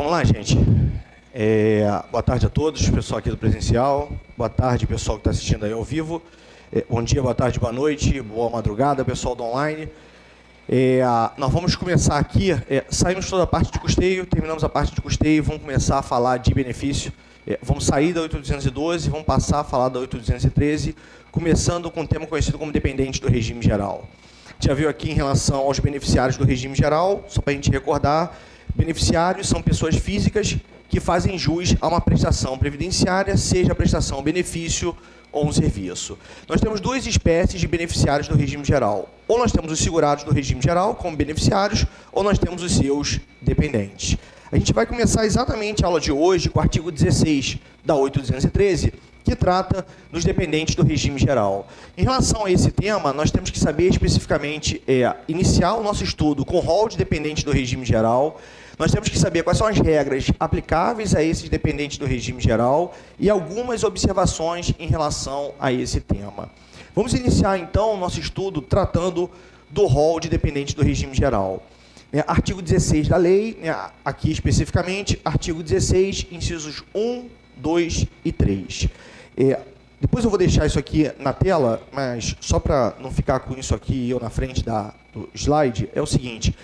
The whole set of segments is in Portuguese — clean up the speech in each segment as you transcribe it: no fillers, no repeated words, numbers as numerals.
Vamos lá, gente. Boa tarde a todos, pessoal aqui do presencial. Boa tarde, pessoal que está assistindo aí ao vivo. Bom dia, boa tarde, boa noite, boa madrugada, pessoal do online. Nós vamos começar aqui, saímos toda a parte de custeio, terminamos a parte de custeio, vamos começar a falar de benefício. Vamos sair da 8.212, vamos passar a falar da 8.213, começando com um tema conhecido como dependente do regime geral. Já viu aqui em relação aos beneficiários do regime geral, só para a gente recordar, beneficiários são pessoas físicas que fazem jus a uma prestação previdenciária, seja a prestação benefício ou um serviço. Nós temos duas espécies de beneficiários do regime geral. Ou nós temos os segurados do regime geral como beneficiários, ou nós temos os seus dependentes. A gente vai começar exatamente a aula de hoje com o artigo 16 da 8.213, que trata dos dependentes do regime geral. Em relação a esse tema, nós temos que saber especificamente, iniciar o nosso estudo com o rol de dependentes do regime geral. Nós temos que saber quais são as regras aplicáveis a esses dependentes do regime geral e algumas observações em relação a esse tema. Vamos iniciar, então, o nosso estudo tratando do rol de dependentes do regime geral. Artigo 16 da lei, aqui especificamente, artigo 16, incisos 1, 2 e 3. Depois eu vou deixar isso aqui na tela, mas só para não ficar com isso aqui eu na frente do slide, é o seguinte.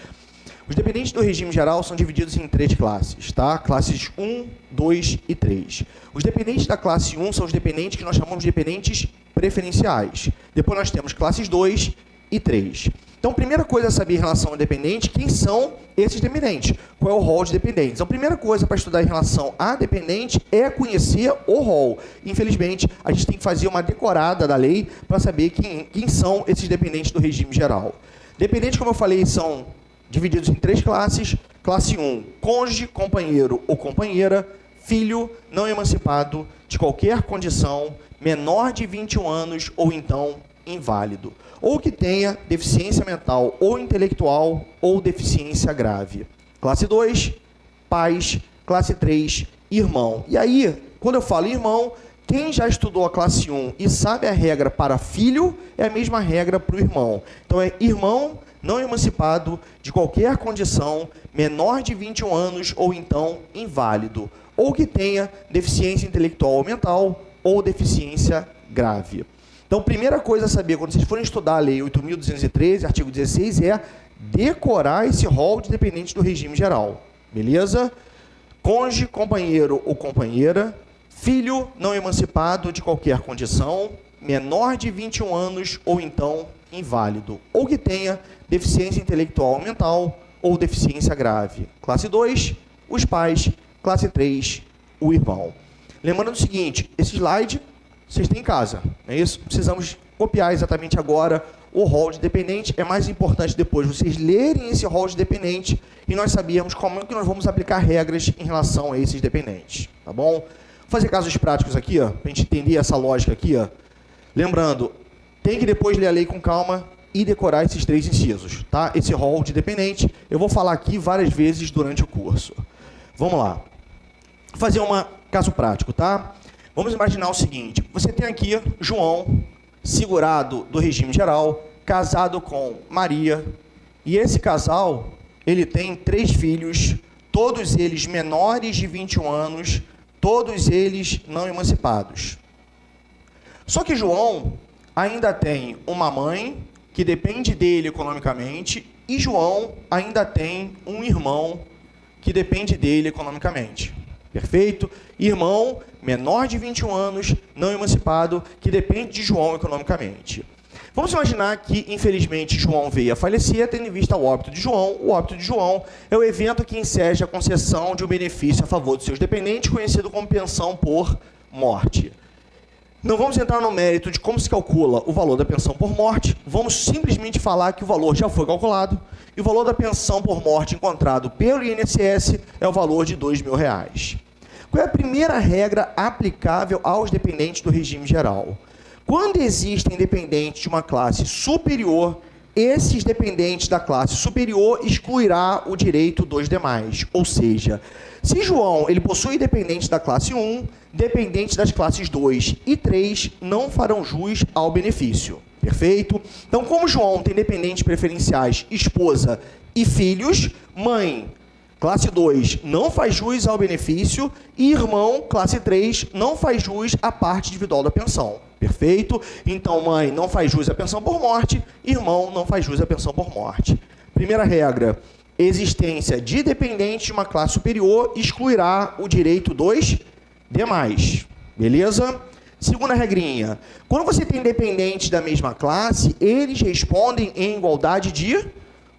Os dependentes do regime geral são divididos em três classes, tá? Classes 1, 2 e 3. Os dependentes da classe 1 são os dependentes que nós chamamos de dependentes preferenciais. Depois nós temos classes 2 e 3. Então, primeira coisa a saber em relação ao dependente, quem são esses dependentes? Qual é o rol de dependentes? Então, a primeira coisa para estudar em relação a dependente é conhecer o rol. Infelizmente, a gente tem que fazer uma decorada da lei para saber quem são esses dependentes do regime geral. Dependentes, como eu falei, são divididos em três classes. Classe 1, cônjuge, companheiro ou companheira, filho não emancipado de qualquer condição, menor de 21 anos ou então inválido, ou que tenha deficiência mental ou intelectual ou deficiência grave. Classe 2, pais. Classe 3, irmão. E aí, quando eu falo irmão, quem já estudou a classe 1 e sabe a regra para filho, é a mesma regra para o irmão. Então, é irmão não emancipado de qualquer condição, menor de 21 anos ou então inválido, ou que tenha deficiência intelectual ou mental ou deficiência grave. Então, primeira coisa a saber, quando vocês forem estudar a Lei 8.213, artigo 16, é decorar esse rol de dependentes do regime geral. Beleza? Cônjuge, companheiro ou companheira, filho não emancipado de qualquer condição, menor de 21 anos ou então inválido, ou que tenha deficiência intelectual ou mental ou deficiência grave. Classe 2, os pais. Classe 3, o irmão. Lembrando o seguinte, esse slide vocês têm em casa, não é isso? Precisamos copiar exatamente agora o rol de dependente. É mais importante depois vocês lerem esse rol de dependente e nós sabermos como é que nós vamos aplicar regras em relação a esses dependentes, tá bom? Vou fazer casos práticos aqui, para a gente entender essa lógica aqui. Lembrando, tem que depois ler a lei com calma e decorar esses três incisos, tá? Esse rol de dependente, eu vou falar aqui várias vezes durante o curso. Vamos lá. Vou fazer um caso prático, tá? Vamos imaginar o seguinte, você tem aqui João, segurado do regime geral, casado com Maria, e esse casal, ele tem 3 filhos, todos eles menores de 21 anos, todos eles não emancipados. Só que João ainda tem uma mãe que depende dele economicamente, e João ainda tem um irmão que depende dele economicamente. Perfeito? Irmão, menor de 21 anos, não emancipado, que depende de João economicamente. Vamos imaginar que, infelizmente, João veio a falecer, tendo em vista o óbito de João. O óbito de João é o evento que enseja a concessão de um benefício a favor dos seus dependentes, conhecido como pensão por morte. Não vamos entrar no mérito de como se calcula o valor da pensão por morte, vamos simplesmente falar que o valor já foi calculado e o valor da pensão por morte encontrado pelo INSS é o valor de R$2.000. Qual é a primeira regra aplicável aos dependentes do regime geral? Quando existem dependentes de uma classe superior, esses dependentes da classe superior excluirá o direito dos demais. Ou seja, se João ele possui dependentes da classe 1, dependentes das classes 2 e 3 não farão jus ao benefício. Perfeito? Então, como João tem dependentes preferenciais, esposa e filhos, mãe Classe 2 não faz jus ao benefício e irmão, classe 3, não faz jus à parte individual da pensão. Perfeito? Então, mãe não faz jus à pensão por morte, irmão não faz jus à pensão por morte. Primeira regra, existência de dependente de uma classe superior excluirá o direito dos demais. Beleza? Segunda regrinha, quando você tem dependentes da mesma classe, eles respondem em igualdade de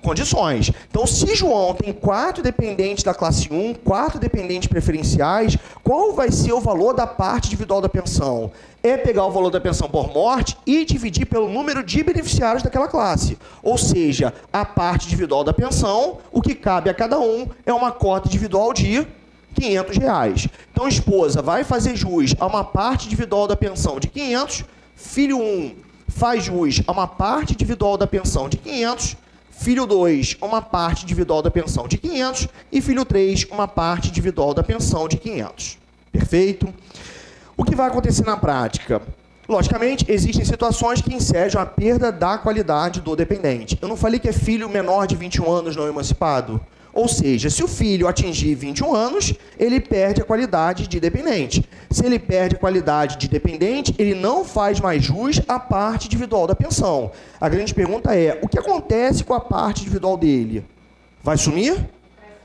condições. Então, se João tem 4 dependentes da classe 1, 4 dependentes preferenciais, qual vai ser o valor da parte individual da pensão? É pegar o valor da pensão por morte e dividir pelo número de beneficiários daquela classe. Ou seja, a parte individual da pensão, o que cabe a cada um é uma cota individual de R$500. Então, esposa vai fazer jus a uma parte individual da pensão de 500, filho 1 faz jus a uma parte individual da pensão de 500, filho 2, uma parte individual da pensão de 500 e filho 3, uma parte individual da pensão de 500. Perfeito? O que vai acontecer na prática? Logicamente, existem situações que ensejam a perda da qualidade do dependente. Eu não falei que é filho menor de 21 anos não emancipado? Ou seja, se o filho atingir 21 anos, ele perde a qualidade de dependente. Se ele perde a qualidade de dependente, ele não faz mais jus à parte individual da pensão. A grande pergunta é, o que acontece com a parte individual dele? Vai sumir?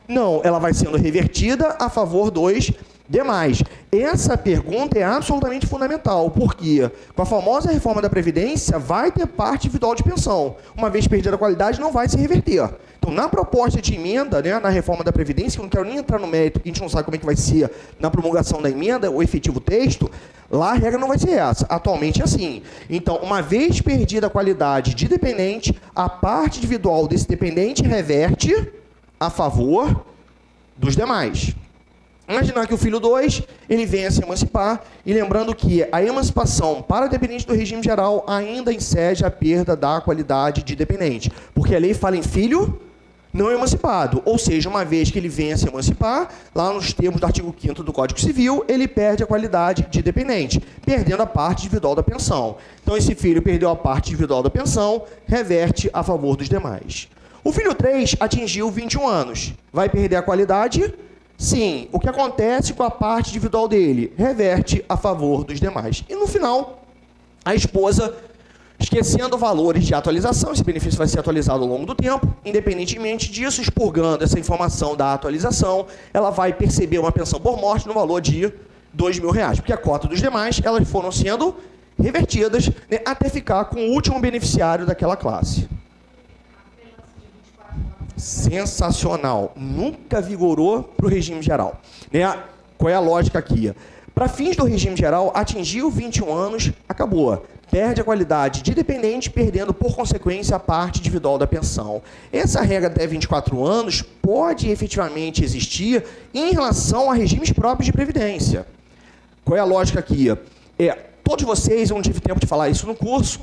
Não, ela vai sendo revertida a favor dos demais. Essa pergunta é absolutamente fundamental, porque com a famosa reforma da Previdência, vai ter parte individual de pensão. Uma vez perdida a qualidade, não vai se reverter. Então, na proposta de emenda, né, na reforma da Previdência, que eu não quero nem entrar no mérito, a gente não sabe como é que vai ser na promulgação da emenda, o efetivo texto, lá a regra não vai ser essa. Atualmente é assim. Então, uma vez perdida a qualidade de dependente, a parte individual desse dependente reverte a favor dos demais. Imaginar que o filho 2, ele venha se emancipar, e lembrando que a emancipação para dependente do regime geral ainda enseja a perda da qualidade de dependente, porque a lei fala em filho não emancipado, ou seja, uma vez que ele venha se emancipar, lá nos termos do artigo 5º do Código Civil, ele perde a qualidade de dependente, perdendo a parte individual da pensão. Então, esse filho perdeu a parte individual da pensão, reverte a favor dos demais. O filho 3 atingiu 21 anos, vai perder a qualidade? Sim. O que acontece com a parte individual dele? Reverte a favor dos demais. E no final, a esposa, esquecendo valores de atualização, esse benefício vai ser atualizado ao longo do tempo, independentemente disso, expurgando essa informação da atualização, ela vai perceber uma pensão por morte no valor de R$2.000, porque a cota dos demais, elas foram sendo revertidas, né, até ficar com o último beneficiário daquela classe. Sensacional. Nunca vigorou para o regime geral. Né? Qual é a lógica aqui? Para fins do regime geral, atingiu 21 anos, acabou. Perde a qualidade de dependente, perdendo, por consequência, a parte individual da pensão. Essa regra até 24 anos pode efetivamente existir em relação a regimes próprios de previdência. Qual é a lógica aqui? Todos vocês, eu não tive tempo de falar isso no curso,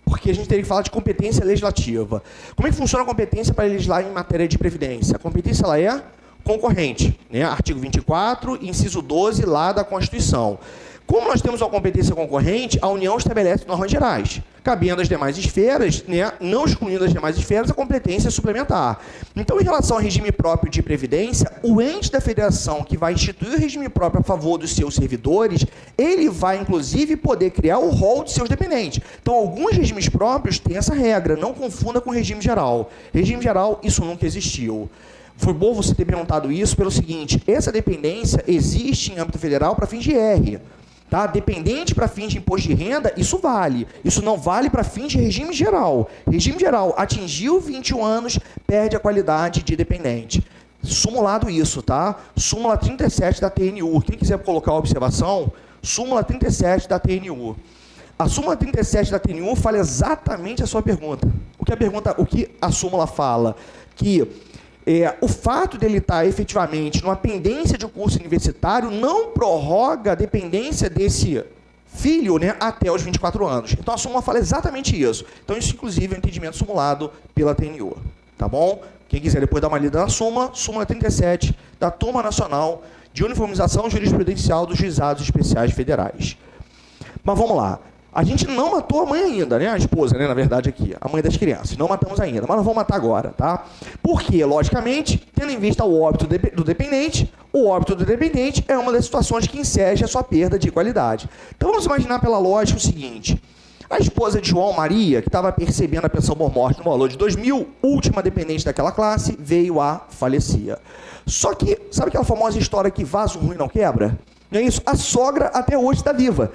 porque a gente teria que falar de competência legislativa. Como é que funciona a competência para legislar em matéria de previdência? A competência ela é concorrente, né? Artigo 24, inciso 12, lá da Constituição. Como nós temos uma competência concorrente, a União estabelece normas gerais, cabendo às demais esferas, né, não excluindo as demais esferas, a competência suplementar. Então, em relação ao regime próprio de previdência, o ente da federação que vai instituir o regime próprio a favor dos seus servidores, ele vai, inclusive, poder criar o rol de seus dependentes. Então, alguns regimes próprios têm essa regra, não confunda com o regime geral. Regime geral, isso nunca existiu. Foi bom você ter perguntado isso pelo seguinte, essa dependência existe em âmbito federal para fins de R. Tá? Dependente para fins de imposto de renda, isso vale. Isso não vale para fins de regime geral. Regime geral, atingiu 21 anos, perde a qualidade de dependente. Sumulado isso, tá? Súmula 37 da TNU. Quem quiser colocar a observação, súmula 37 da TNU. A súmula 37 da TNU fala exatamente a sua pergunta. O que a súmula fala? Que o fato dele estar efetivamente numa pendência de um curso universitário não prorroga a dependência desse filho, né, até os 24 anos. Então, a súmula fala exatamente isso. Então, isso, inclusive, é um entendimento simulado pela TNU. Tá bom? Quem quiser depois dar uma lida na súmula 37 da Turma Nacional de Uniformização Jurisprudencial dos Juizados Especiais Federais. Mas vamos lá. A gente não matou a mãe ainda, né? A esposa, né? Na verdade, aqui. A mãe das crianças. Não matamos ainda, mas nós vamos matar agora, tá? Porque, logicamente, tendo em vista o óbito do dependente, o óbito do dependente é uma das situações que enseja a sua perda de qualidade. Então, vamos imaginar pela lógica o seguinte. A esposa de João Maria, que estava percebendo a pensão por morte no valor de 2.000, última dependente daquela classe, veio a falecer. Só que, sabe aquela famosa história que vaso ruim não quebra? Não é isso? A sogra até hoje está viva.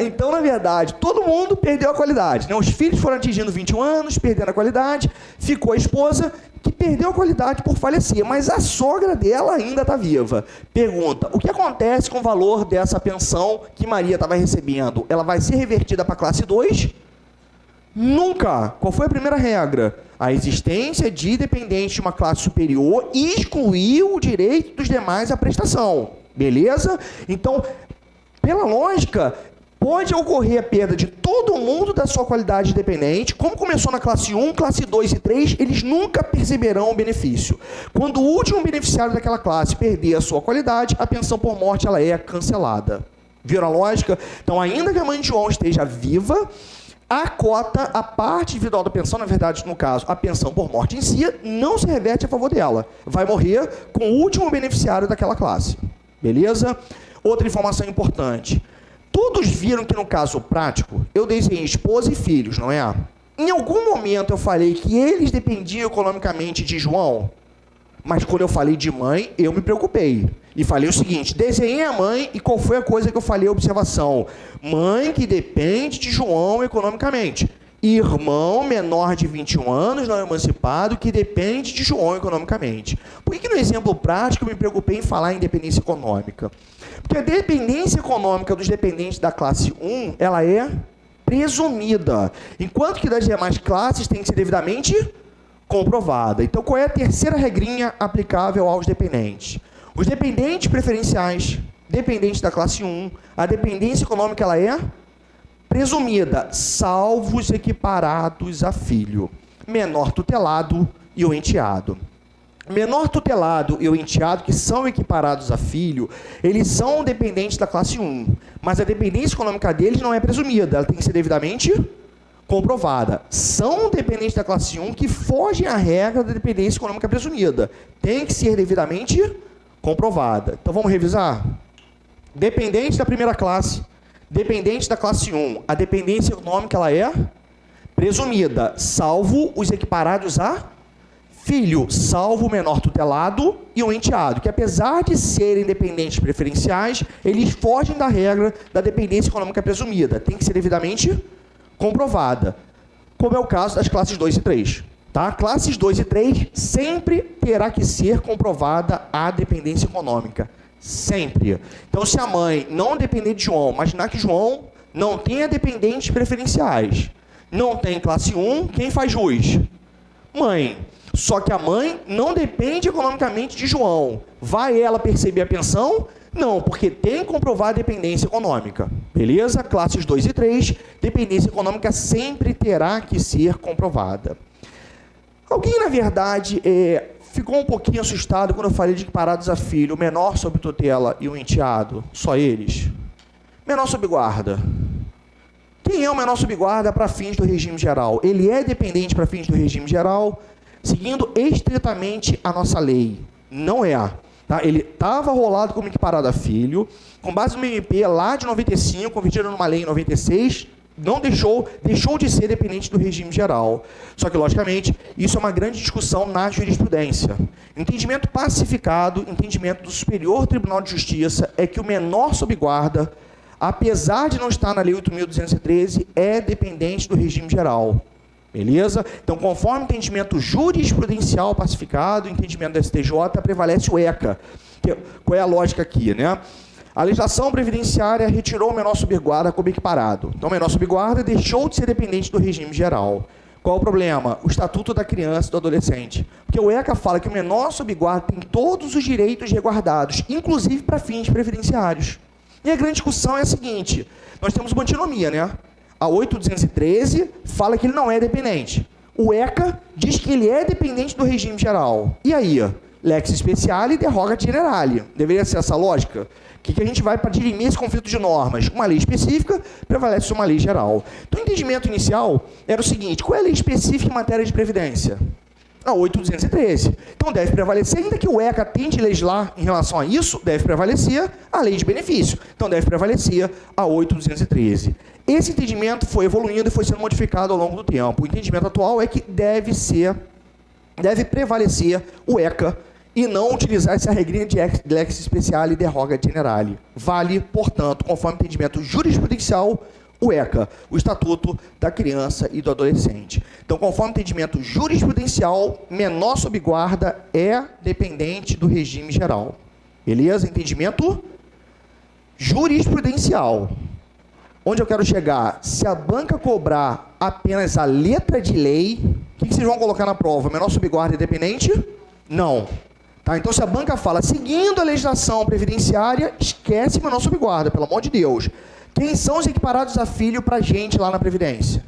Então, na verdade, todo mundo perdeu a qualidade. Os filhos foram atingindo 21 anos, perdendo a qualidade, ficou a esposa, que perdeu a qualidade por falecer, mas a sogra dela ainda está viva. Pergunta, o que acontece com o valor dessa pensão que Maria estava recebendo? Ela vai ser revertida para a classe 2? Nunca. Qual foi a primeira regra? A existência de dependente de uma classe superior excluiu o direito dos demais à prestação. Beleza? Então, pela lógica, pode ocorrer a perda de todo mundo da sua qualidade dependente. Como começou na classe 1, classe 2 e 3, eles nunca perceberão o benefício. Quando o último beneficiário daquela classe perder a sua qualidade, a pensão por morte ela é cancelada. Viram a lógica? Então, ainda que a mãe de João esteja viva, a cota, a parte individual da pensão, na verdade, no caso, a pensão por morte em si, não se reverte a favor dela. Vai morrer com o último beneficiário daquela classe. Beleza? Outra informação importante. Todos viram que, no caso prático, eu desenhei esposa e filhos, não é? Em algum momento eu falei que eles dependiam economicamente de João, mas quando eu falei de mãe, eu me preocupei. E falei o seguinte, desenhei a mãe e qual foi a coisa que eu falei, a observação? Mãe que depende de João economicamente. Irmão menor de 21 anos, não emancipado, que depende de João economicamente. Por que no exemplo prático eu me preocupei em falar em dependência econômica? Porque a dependência econômica dos dependentes da classe 1, ela é presumida, enquanto que das demais classes tem que ser devidamente comprovada. Então, qual é a terceira regrinha aplicável aos dependentes? Os dependentes preferenciais, dependentes da classe 1, a dependência econômica ela é presumida, salvo os equiparados a filho, menor tutelado e o enteado. Menor tutelado e o enteado, que são equiparados a filho, eles são dependentes da classe 1, mas a dependência econômica deles não é presumida, ela tem que ser devidamente comprovada. São dependentes da classe 1 que fogem à regra da dependência econômica presumida, tem que ser devidamente comprovada. Então vamos revisar? Dependente da primeira classe, dependente da classe 1, a dependência econômica ela é presumida, salvo os equiparados a filho, salvo o menor tutelado e o enteado, que apesar de serem dependentes preferenciais, eles fogem da regra da dependência econômica presumida, tem que ser devidamente comprovada, como é o caso das classes 2 e 3. Tá? Classes 2 e 3 sempre terá que ser comprovada a dependência econômica. Sempre. Então, se a mãe não depender de João, imaginar que João não tenha dependentes preferenciais, não tem classe 1, quem faz jus? Mãe. Só que a mãe não depende economicamente de João. Vai ela perceber a pensão? Não, porque tem que comprovar a dependência econômica. Beleza? Classes 2 e 3, dependência econômica sempre terá que ser comprovada. Alguém, na verdade, ficou um pouquinho assustado quando eu falei de equiparados a filho, o menor sob tutela e o enteado? Só eles? Menor sob guarda. Quem é o menor sob guarda para fins do regime geral? Ele é dependente para fins do regime geral, seguindo estritamente a nossa lei. Não é. Tá? Ele estava rolado como equiparado a filho, com base no MP lá de 95, convertido numa lei em 96, não deixou de ser dependente do regime geral. Só que, logicamente, isso é uma grande discussão na jurisprudência. Entendimento pacificado, entendimento do Superior Tribunal de Justiça, é que o menor sob guarda, apesar de não estar na Lei 8.213, é dependente do regime geral. Beleza? Então, conforme o entendimento jurisprudencial pacificado, o entendimento do STJ, prevalece o ECA. Qual é a lógica aqui, né? A legislação previdenciária retirou o menor sob guarda como equiparado. Então, o menor sob guarda deixou de ser dependente do regime geral. Qual o problema? O Estatuto da Criança e do Adolescente. Porque o ECA fala que o menor sob guarda tem todos os direitos resguardados, inclusive para fins previdenciários. E a grande discussão é a seguinte, nós temos uma antinomia, né? A 8.213 fala que ele não é dependente. O ECA diz que ele é dependente do regime geral. E aí? lex speciale derrogat generali. Deveria ser essa a lógica? O que a gente vai para dirimir esse conflito de normas? Uma lei específica prevalece sobre uma lei geral. Então, o entendimento inicial era o seguinte: qual é a lei específica em matéria de previdência? A 8.213. Então, deve prevalecer, ainda que o ECA tente legislar em relação a isso, deve prevalecer a lei de benefício. Então, deve prevalecer a 8.213. Esse entendimento foi evoluindo e foi sendo modificado ao longo do tempo. O entendimento atual é que deve prevalecer o ECA e não utilizar essa regrinha de lex speciale derrogat generali. Vale, portanto, conforme o entendimento jurisprudencial, o ECA, o Estatuto da Criança e do Adolescente. Então, conforme o entendimento jurisprudencial, menor sob guarda é dependente do regime geral. Beleza? Entendimento jurisprudencial. Onde eu quero chegar? Se a banca cobrar apenas a letra de lei, o que vocês vão colocar na prova? Menor sob guarda é dependente? Não. Tá? Então, se a banca fala, seguindo a legislação previdenciária, esquece menor sob guarda, pelo amor de Deus. Quem são os equiparados a filho para a gente lá na Previdência?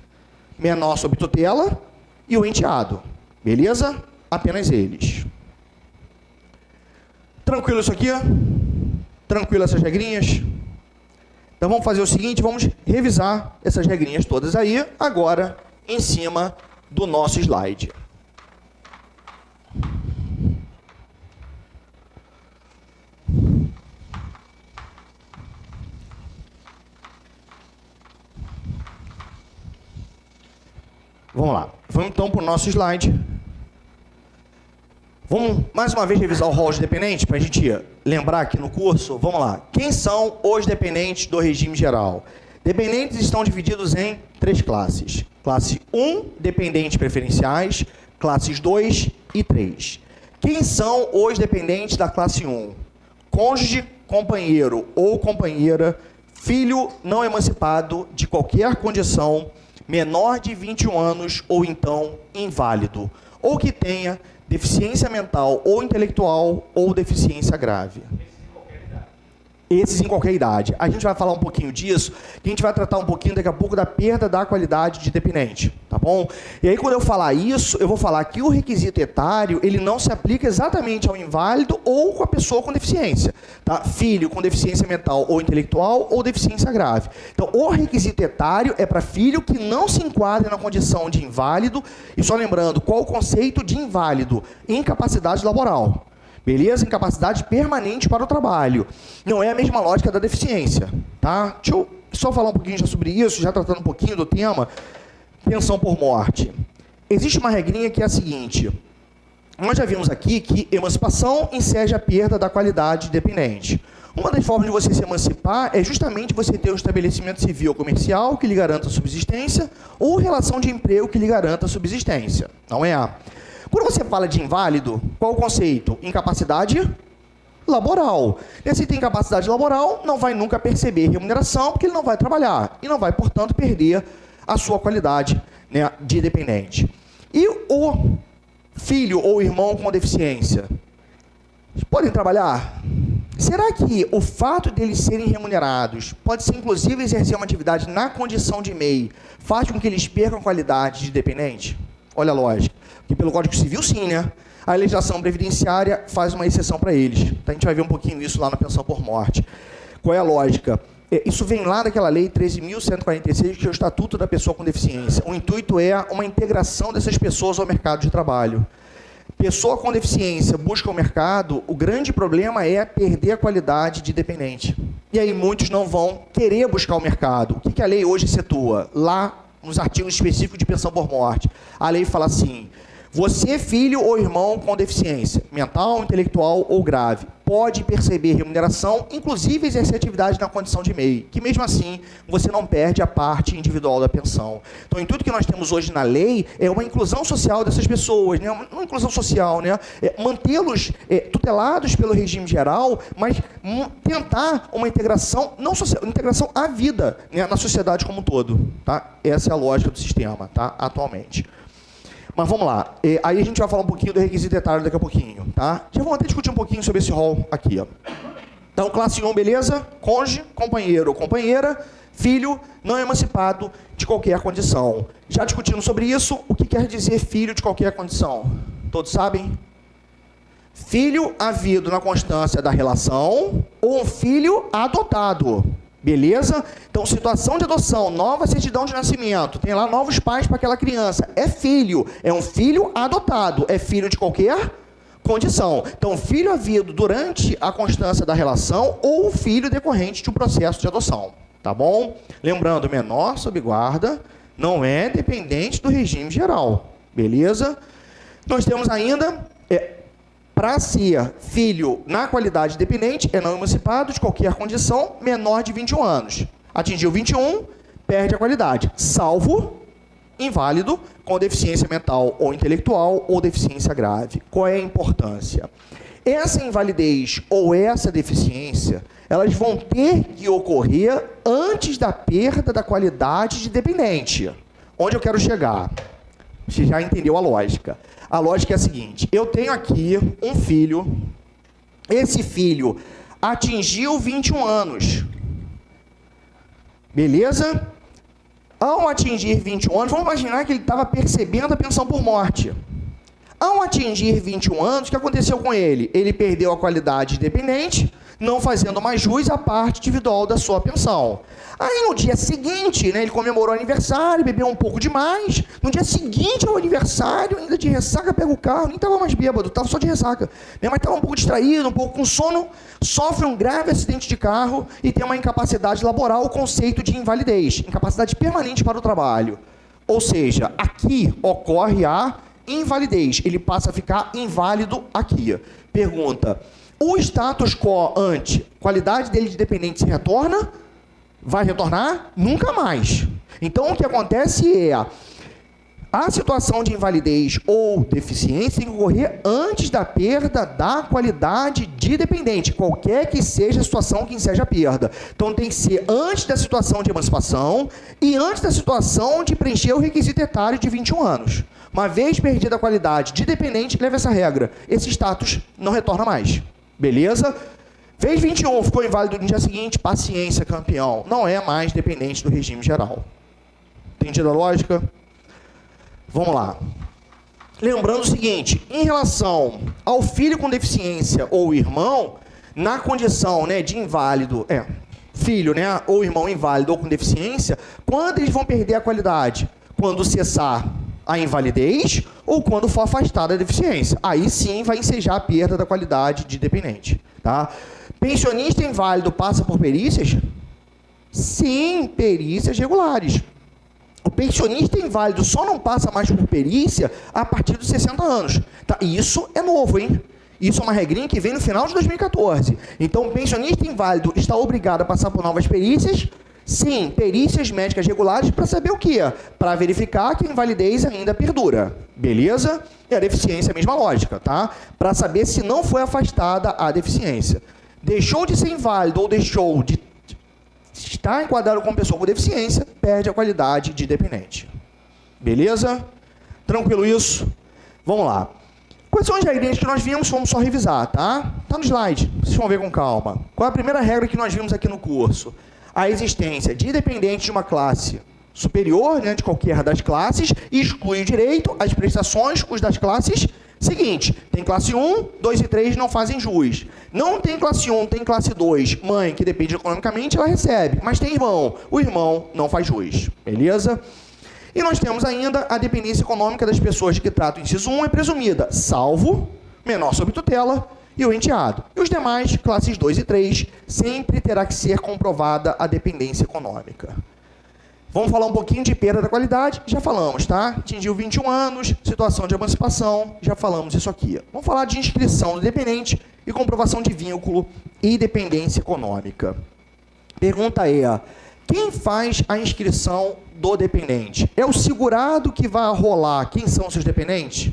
Menor sob tutela e o enteado. Beleza? Apenas eles. Tranquilo isso aqui? Tranquilo essas regrinhas? Então vamos fazer o seguinte, vamos revisar essas regrinhas todas aí, agora em cima do nosso slide. Vamos lá. Vamos então para o nosso slide. Vamos mais uma vez revisar o rol de dependentes para a gente lembrar aqui no curso. Vamos lá. Quem são os dependentes do regime geral? Dependentes estão divididos em 3 classes. Classe 1, dependentes preferenciais. Classes 2 e 3. Quem são os dependentes da classe 1? Cônjuge, companheiro ou companheira, filho não emancipado de qualquer condição, menor de 21 anos ou então inválido, ou que tenha deficiência mental ou intelectual ou deficiência grave. Esses em qualquer idade. A gente vai falar um pouquinho disso, que a gente vai tratar um pouquinho daqui a pouco da perda da qualidade de dependente, tá bom? E aí, quando eu falar isso, eu vou falar que o requisito etário, ele não se aplica exatamente ao inválido ou com a pessoa com deficiência, tá? Filho com deficiência mental ou intelectual ou deficiência grave. Então, o requisito etário é para filho que não se enquadre na condição de inválido, e só lembrando, qual o conceito de inválido? Incapacidade laboral. Beleza? Incapacidade permanente para o trabalho. Não é a mesma lógica da deficiência, tá? Deixa eu só falar um pouquinho já sobre isso, já tratando um pouquinho do tema, pensão por morte. Existe uma regrinha que é a seguinte, nós já vimos aqui que emancipação enseja a perda da qualidade dependente. Uma das formas de você se emancipar é justamente você ter um estabelecimento civil ou comercial que lhe garanta a subsistência ou relação de emprego que lhe garanta a subsistência. Não é a... Quando você fala de inválido, qual o conceito? Incapacidade laboral. E se tem incapacidade laboral, não vai nunca perceber remuneração, porque ele não vai trabalhar. E não vai, portanto, perder a sua qualidade, né, de dependente. E o filho ou irmão com deficiência? Podem trabalhar? Será que o fato deles serem remunerados pode ser, inclusive, exercer uma atividade na condição de MEI, faz com que eles percam a qualidade de dependente? Olha a lógica. Porque pelo Código Civil, sim, né? A legislação previdenciária faz uma exceção para eles. Então, a gente vai ver um pouquinho isso lá na pensão por morte. Qual é a lógica? Isso vem lá daquela lei 13.146, que é o Estatuto da Pessoa com Deficiência. O intuito é uma integração dessas pessoas ao mercado de trabalho. Pessoa com deficiência busca o mercado, o grande problema é perder a qualidade de dependente. E aí muitos não vão querer buscar o mercado. O que a lei hoje situa? Lá, nos artigos específicos de pensão por morte, a lei fala assim: você, filho ou irmão com deficiência mental, intelectual ou grave, pode perceber remuneração, inclusive exercer atividade na condição de MEI, que mesmo assim você não perde a parte individual da pensão. Então, em tudo que nós temos hoje na lei, é uma inclusão social dessas pessoas, né? Uma inclusão social, né? Mantê-los tutelados pelo regime geral, mas tentar uma integração, não social, integração à vida, né? Na sociedade como um todo, tá? Essa é a lógica do sistema, tá? Atualmente. Mas vamos lá, aí a gente vai falar um pouquinho do requisito etário daqui a pouquinho, tá? Já vamos até discutir um pouquinho sobre esse rol aqui, ó. Então, classe 1, beleza? Cônjuge, companheiro ou companheira, filho não emancipado de qualquer condição. Já discutindo sobre isso, o que quer dizer filho de qualquer condição? Todos sabem? Filho havido na constância da relação ou um filho adotado. Beleza? Então, situação de adoção, nova certidão de nascimento, tem lá novos pais para aquela criança. É filho, é um filho adotado, é filho de qualquer condição. Então, filho havido durante a constância da relação ou filho decorrente de um processo de adoção. Tá bom? Lembrando, menor sob guarda não é dependente do regime geral. Beleza? Nós temos ainda, para ser filho na qualidade dependente, é não emancipado de qualquer condição menor de 21 anos. Atingiu 21, perde a qualidade, salvo inválido com deficiência mental ou intelectual ou deficiência grave. Qual é a importância? Essa invalidez ou essa deficiência, elas vão ter que ocorrer antes da perda da qualidade de dependente. Onde eu quero chegar? Você já entendeu a lógica. A lógica é a seguinte: eu tenho aqui um filho, esse filho atingiu 21 anos. Beleza? Ao atingir 21 anos, vamos imaginar que ele estava percebendo a pensão por morte. Ao atingir 21 anos, o que aconteceu com ele? Ele perdeu a qualidade de dependente, não fazendo mais jus à parte individual da sua pensão. Aí, no dia seguinte, né, ele comemorou o aniversário, bebeu um pouco demais. No dia seguinte ao aniversário, ainda de ressaca, pega o carro, nem estava mais bêbado, estava só de ressaca. Mas estava um pouco distraído, um pouco com sono, sofre um grave acidente de carro e tem uma incapacidade laboral, o conceito de invalidez, incapacidade permanente para o trabalho. Ou seja, aqui ocorre a invalidez, ele passa a ficar inválido aqui. Pergunta: o status quo ante qualidade dele de dependente se retorna? Vai retornar? Nunca mais. Então, o que acontece é a situação de invalidez ou deficiência tem que ocorrer antes da perda da qualidade de dependente, qualquer que seja a situação que enseja a perda. Então, tem que ser antes da situação de emancipação e antes da situação de preencher o requisito etário de 21 anos. Uma vez perdida a qualidade de dependente, leva essa regra. Esse status não retorna mais. Beleza? Fez 21, ficou inválido no dia seguinte, paciência, campeão. Não é mais dependente do regime geral. Entendido a lógica? Vamos lá. Lembrando o seguinte, em relação ao filho com deficiência ou irmão, na condição, né, de inválido, filho, né, ou irmão inválido ou com deficiência, quando eles vão perder a qualidade? Quando cessar a invalidez ou quando for afastada a deficiência. Aí sim vai ensejar a perda da qualidade de dependente. Tá? Pensionista inválido passa por perícias? Sim, perícias regulares. O pensionista inválido só não passa mais por perícia a partir dos 60 anos. Tá? Isso é novo, hein? Isso é uma regrinha que vem no final de 2014. Então, o pensionista inválido está obrigado a passar por novas perícias? Sim, perícias médicas regulares para saber o quê? Para verificar que a invalidez ainda perdura. Beleza? E a deficiência é a mesma lógica, tá? Para saber se não foi afastada a deficiência. Deixou de ser inválido ou deixou de estar enquadrado como pessoa com deficiência, perde a qualidade de dependente. Beleza? Tranquilo isso? Vamos lá. Quais são as regras que nós vimos? Vamos só revisar, tá? Tá no slide. Vocês vão ver com calma. Qual é a primeira regra que nós vimos aqui no curso? A existência de dependente de uma classe superior, né, de qualquer das classes, exclui o direito às prestações, os das classes seguintes. Tem classe 1, 2 e 3 não fazem jus. Não tem classe 1, tem classe 2, mãe que depende economicamente, ela recebe. Mas tem irmão, o irmão não faz jus. Beleza? E nós temos ainda a dependência econômica das pessoas de que trata o inciso 1 é presumida, salvo menor sob tutela e o enteado. E os demais, classes 2 e 3, sempre terá que ser comprovada a dependência econômica. Vamos falar um pouquinho de perda da qualidade, já falamos, tá? Atingiu 21 anos, situação de emancipação, já falamos isso aqui. Vamos falar de inscrição do dependente e comprovação de vínculo e dependência econômica. Pergunta é: quem faz a inscrição do dependente? É o segurado que vai rolar quem são seus dependentes?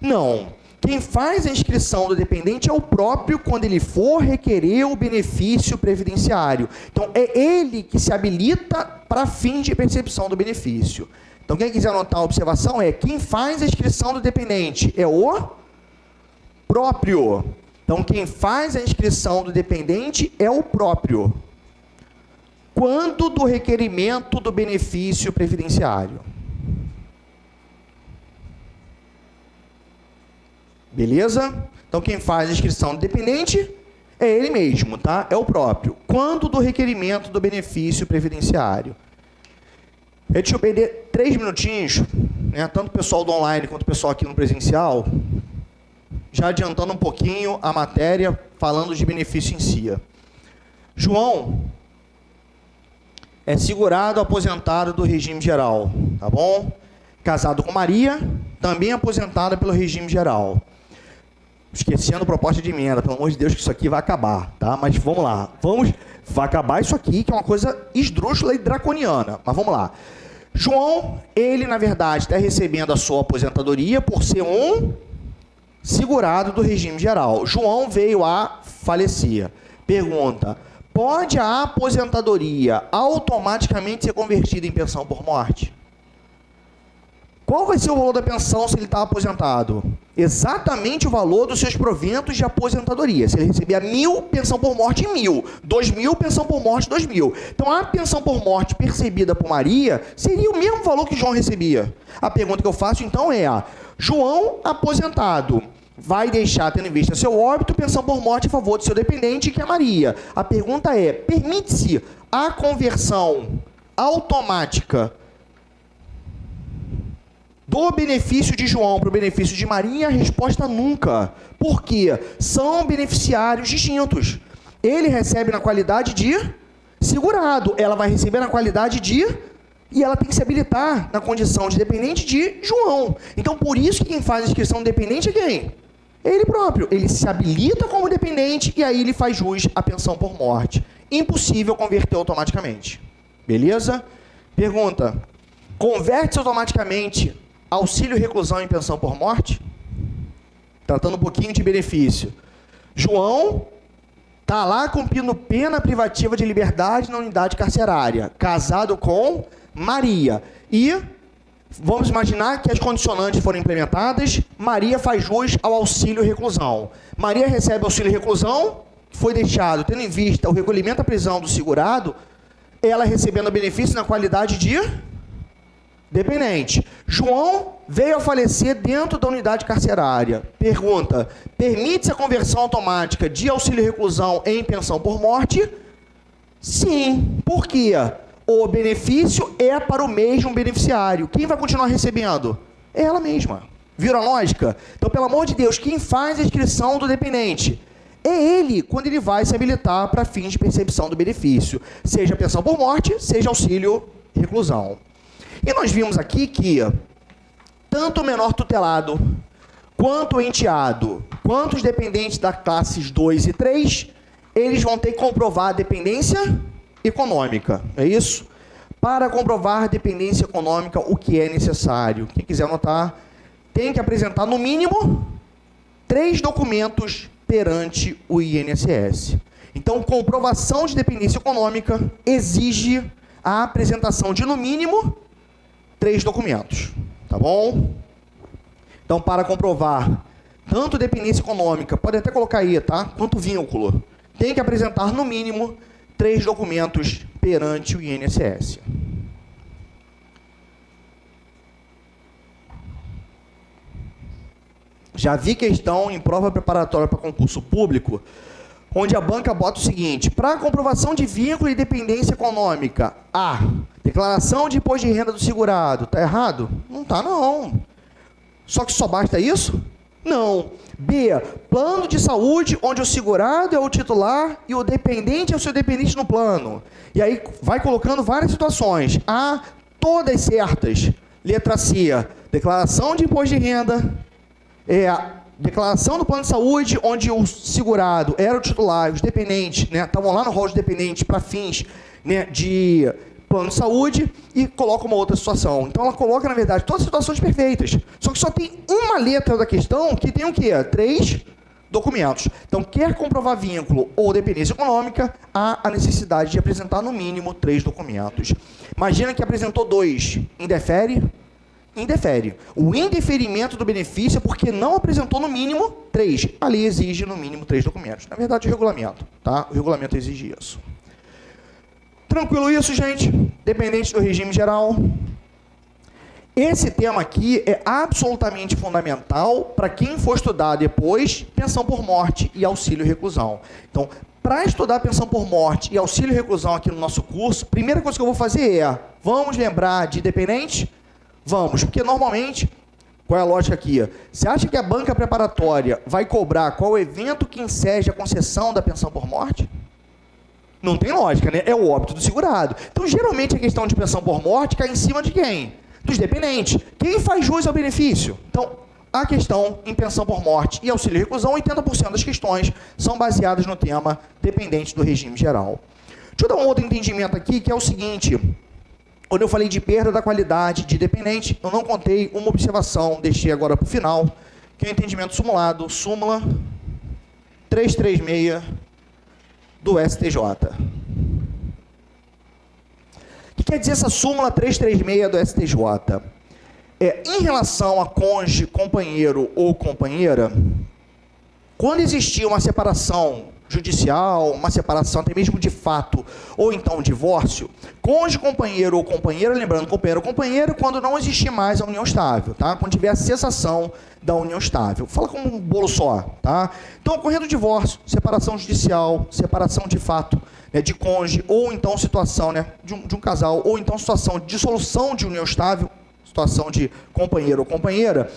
Não. Quem faz a inscrição do dependente é o próprio quando ele for requerer o benefício previdenciário. Então, é ele que se habilita para fim de percepção do benefício. Então, quem quiser anotar a observação é: quem faz a inscrição do dependente é o próprio. Então, quem faz a inscrição do dependente é o próprio. Quando do requerimento do benefício previdenciário. Beleza? Então, quem faz a inscrição do dependente é ele mesmo, tá? É o próprio. Quanto do requerimento do benefício previdenciário? Deixa eu perder 3 minutinhos, né? Tanto o pessoal do online quanto o pessoal aqui no presencial, já adiantando um pouquinho a matéria, falando de benefício em si. João é segurado aposentado do regime geral, tá bom? Casado com Maria, também aposentada pelo regime geral. Esquecendo a proposta de emenda, pelo amor de Deus, que isso aqui vai acabar, tá? Mas vamos lá. Vai acabar isso aqui, que é uma coisa esdrúxula e draconiana. Mas vamos lá. João, ele, na verdade, está recebendo a sua aposentadoria por ser um segurado do regime geral. João veio a falecer. Pergunta: pode a aposentadoria automaticamente ser convertida em pensão por morte? Qual vai ser o valor da pensão se ele está aposentado? Exatamente o valor dos seus proventos de aposentadoria. Se ele recebia 1.000, pensão por morte em 1.000. 2.000, pensão por morte 2.000. Então, a pensão por morte percebida por Maria seria o mesmo valor que João recebia. A pergunta que eu faço, então, é: João, aposentado, vai deixar, tendo em vista seu óbito, pensão por morte em favor do seu dependente, que é Maria. A pergunta é: permite-se a conversão automática do benefício de João para o benefício de Maria? A resposta: nunca. Por quê? São beneficiários distintos. Ele recebe na qualidade de segurado, ela vai receber na qualidade de... e ela tem que se habilitar na condição de dependente de João. Então, por isso que quem faz a inscrição do dependente é quem? Ele próprio. Ele se habilita como dependente e aí ele faz jus à pensão por morte. Impossível converter automaticamente. Beleza? Pergunta: converte-se automaticamente auxílio reclusão em pensão por morte? Tratando um pouquinho de benefício. João está lá cumprindo pena privativa de liberdade na unidade carcerária, casado com Maria. E vamos imaginar que as condicionantes foram implementadas, Maria faz jus ao auxílio reclusão. Maria recebe auxílio reclusão, foi deixado, tendo em vista o recolhimento à prisão do segurado, ela recebendo benefício na qualidade de dependente. João veio a falecer dentro da unidade carcerária. Pergunta: permite-se a conversão automática de auxílio reclusão em pensão por morte? Sim. Por quê? O benefício é para o mesmo beneficiário. Quem vai continuar recebendo? É ela mesma. Viram a lógica? Então, pelo amor de Deus, quem faz a inscrição do dependente é ele, quando ele vai se habilitar para fins de percepção do benefício, seja pensão por morte, seja auxílio reclusão. E nós vimos aqui que tanto o menor tutelado, quanto o enteado, quanto os dependentes das classes 2 e 3, eles vão ter que comprovar a dependência econômica, é isso? Para comprovar a dependência econômica, o que é necessário? Quem quiser anotar, tem que apresentar no mínimo 3 documentos perante o INSS. Então, comprovação de dependência econômica exige a apresentação de, no mínimo, 3 documentos, tá bom? Então, para comprovar tanto dependência econômica, pode até colocar aí, tá? Quanto vínculo, tem que apresentar, no mínimo, 3 documentos perante o INSS. Já vi questão em prova preparatória para concurso público, onde a banca bota o seguinte: para comprovação de vínculo e dependência econômica, A, declaração de imposto de renda do segurado. Está errado? Não está, não. Só que só basta isso? Não. B, plano de saúde, onde o segurado é o titular e o dependente é o seu dependente no plano. E aí vai colocando várias situações. A, todas certas. Letra C, declaração de imposto de renda, declaração do plano de saúde, onde o segurado era o titular, os dependentes, né, estavam lá no rol de dependentes para fins, né, de plano de saúde, e coloca uma outra situação. Então, ela coloca, na verdade, todas as situações perfeitas. Só que só tem uma letra da questão que tem o quê? 3 documentos. Então, quer comprovar vínculo ou dependência econômica, há a necessidade de apresentar, no mínimo, 3 documentos. Imagina que apresentou 2. Indefere? Indefere. O indeferimento do benefício é porque não apresentou, no mínimo, 3. A lei exige, no mínimo, 3 documentos. Na verdade, o regulamento, tá? O regulamento exige isso. Tranquilo isso, gente? Dependente do regime geral. Esse tema aqui é absolutamente fundamental para quem for estudar depois pensão por morte e auxílio reclusão. Então, para estudar pensão por morte e auxílio reclusão aqui no nosso curso, a primeira coisa que eu vou fazer é, vamos lembrar de dependente? Vamos, porque normalmente, qual é a lógica aqui? Você acha que a banca preparatória vai cobrar qual evento que enseja a concessão da pensão por morte? Não tem lógica, né? É o óbito do segurado. Então, geralmente, a questão de pensão por morte cai em cima de quem? Dos dependentes. Quem faz jus ao benefício? Então, a questão em pensão por morte e auxílio reclusão, 80% das questões são baseadas no tema dependente do regime geral. Deixa eu dar um outro entendimento aqui, que é o seguinte. Quando eu falei de perda da qualidade de dependente, eu não contei uma observação, deixei agora para o final, que é o entendimento simulado, súmula 336 do STJ. O que quer dizer essa súmula 336 do STJ? Em relação a cônjuge, companheiro ou companheira, quando existia uma separação judicial, uma separação até mesmo de fato, ou então um divórcio, cônjuge, companheiro ou companheira, lembrando, companheiro ou companheiro, quando não existir mais a união estável, tá? Quando tiver a cessação da união estável. Fala como um bolo só, tá? Então, ocorrendo divórcio, separação judicial, separação de fato, né, de cônjuge, ou então situação, né, de um casal, ou então situação de dissolução de união estável, situação de companheiro ou companheira,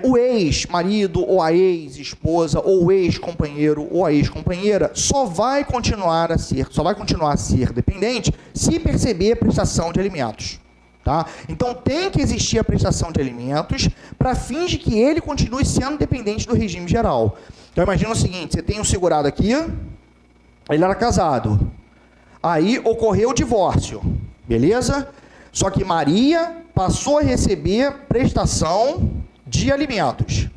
o ex-marido ou a ex-esposa, ou o ex-companheiro ou a ex-companheira só vai continuar a ser dependente se perceber a prestação de alimentos. Tá? Então, tem que existir a prestação de alimentos para fins de que ele continue sendo dependente do regime geral. Então, imagina o seguinte, você tem um segurado aqui, ele era casado, aí ocorreu o divórcio, beleza? Só que Maria passou a receber prestação de alimentos.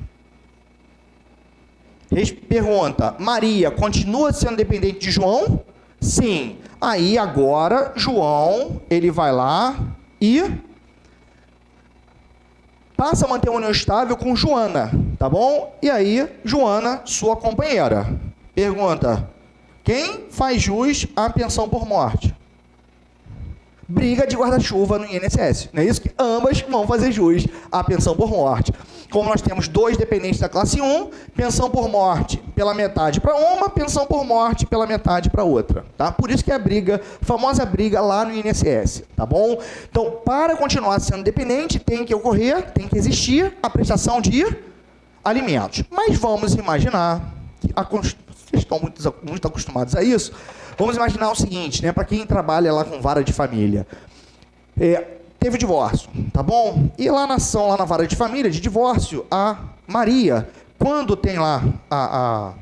Pergunta, Maria continua sendo dependente de João? Sim. Aí agora, João, ele vai lá e passa a manter uma união estável com Joana, tá bom? E aí, Joana, sua companheira. Pergunta, quem faz jus à pensão por morte? Briga de guarda-chuva no INSS, não é isso? Que ambas vão fazer jus à pensão por morte. Como nós temos dois dependentes da classe 1, pensão por morte pela metade para uma, pensão por morte pela metade para outra, tá? Por isso que é a briga, a famosa briga lá no INSS, tá bom? Então, para continuar sendo dependente, tem que ocorrer, tem que existir a prestação de alimentos. Mas vamos imaginar, que vocês estão muito acostumados a isso, vamos imaginar o seguinte, né, para quem trabalha lá com vara de família, teve divórcio, tá bom? E lá na ação, lá na vara de família, de divórcio, a Maria, quando tem lá a